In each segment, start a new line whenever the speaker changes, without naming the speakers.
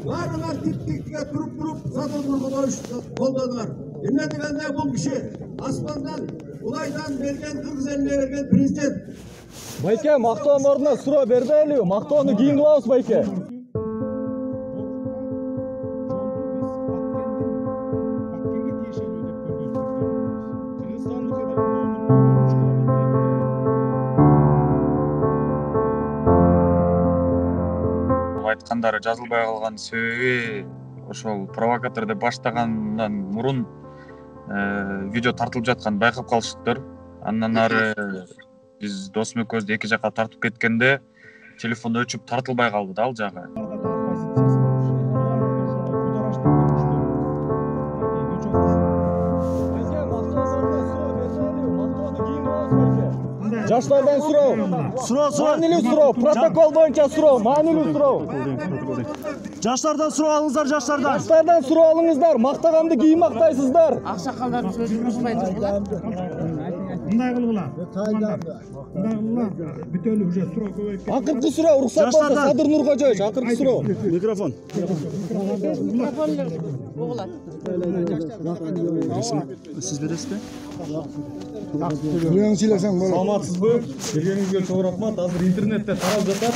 Барлар типтикке туруп сатып колдонуар. Эмне дегенде бул киши аспандан, улайдан берген, кыргыз элине берген президент.
Байке, мактоонун ордуна суроо бербейли, мактоону кийин кылабыз байке.
Айткандары жазылбай калган себеби ошол провокатор деп баштагандан мурун видео тартылып жатканын байкап калышыптыр. Андан ары биз досум экөөбүздү эки жакка тартып кеткенде телефон өчүп тартылбай калды да ал жагы.
Жаштардан суроо. Маанилүү суроо, протокол боюнча суроо, маанилүү суроо.
Жаштардан суроо алыңыздар, жаштардан.
Жаштардан суроо алыңыздар, мактаганды кийин мактайсыздар.
Аксакалдар сөзүн кошпойт.
Мындай кылгыла. Мындай кылгыла. Бүтөлү уже суроо көбөйүп кетти.
Акыркы суроо уруксат болсо Садыр Нуркожоевич, акыркы суроо.
Микрофон.
Угулат.
Сиз бересизби?
Саламатсызбы? Келгениңизге чоң рахмат. Азыр интернетте тарап жатат.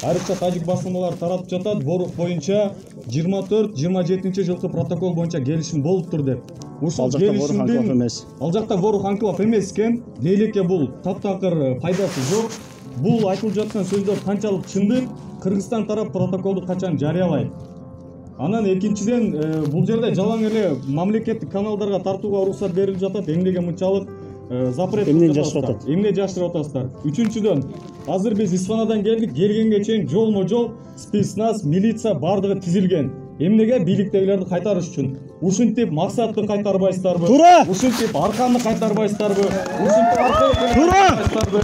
Айрыкча тажик басылмалары таратып жатат. Борук боюнча 24-27 жылкы протокол боюнча келишим болуптур деп. Ушул келишимдин ал жакта Ворух Анклав эмес экен. Дейлеке бул таптакыр пайдасы жок. Бул айтылып жаткан сөздөр канчалык чындык? Кыргызстан тарап протоколду качан жарыялайт? Анан экинчиден бул жерде жалаң эле мамлекеттик каналдарга тартууга уруксат берилип жатат. Эмнеге мынчалык запрет
эмне жашырып атат?
Эмне жашырып атасыздар? Үчүнчүдөн, азыр биз Испанадан келдик, келгенге чейин жолмо-жол спецназ, милиция бардыгы тизилген. Эмнеге бийликтегилерди кайтарыш үчүн? Ушинтип максатты кайтарбайсыздарбы?
Туура!
Ушинтип арканды кайтарбайсыздарбы? Ушинтип арканды кайтарбайсыздарбы?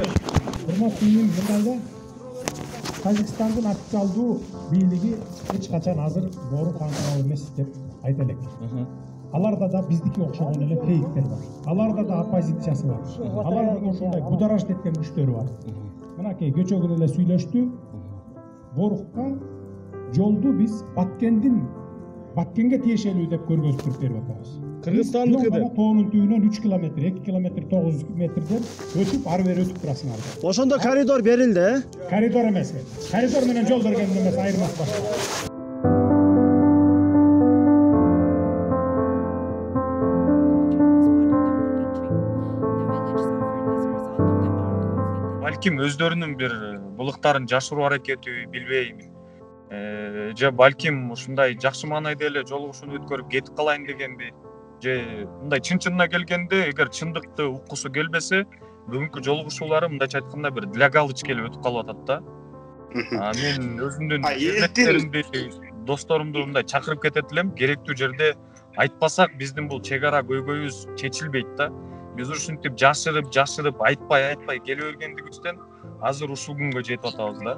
Урматтуу мындайда Тажикстандын официалдуу бийлиги эч качан азыр Борух Анклав эмес деп айта элек. Аларда да биздики окшогон эле фейктер бар. Аларда да оппозициясы бар. Аларда да ушундай гударашть эткен күчтөр бар. Мынакей кечээ күнү эле сүйлөштү. Борухка жолду биз Баткенге тиешелүү деп көргөзүп берип атабыз.
Кыргызстандыкы деп.
Тоонун түбүнөн 3 километр, 2 километр 900 метрден өтүп ары бери өтүп турасыңар.
Ошондо коридор берилди, э?
Коридор эмес. Коридор менен жол берген эмес, айырмасы бар.
Балким өздөрүнүн бир булуктарын жашыруу аракети билбейм. Же балким ушундай жакшы маанайда эле жолугушууну өткөрүп кетип калайын дегенби? Же мындай чын-чынына келгенде, эгер чындыкты уккусу келбесе, бүгүнкү жолугушуулары мындайча айтканда бир для галочки эле өтүп калып атат да. Мен өзүмдүн элдеримди, досторумду мындай чакырып кетет элем. Керектүү жерде айтпасак биздин бул чек ара көйгөйүбүз чечилбейт да. Биз ушинтип жашырып, айтпай келе бергендигибизден азыр ушул күнгө жетип атабыз да.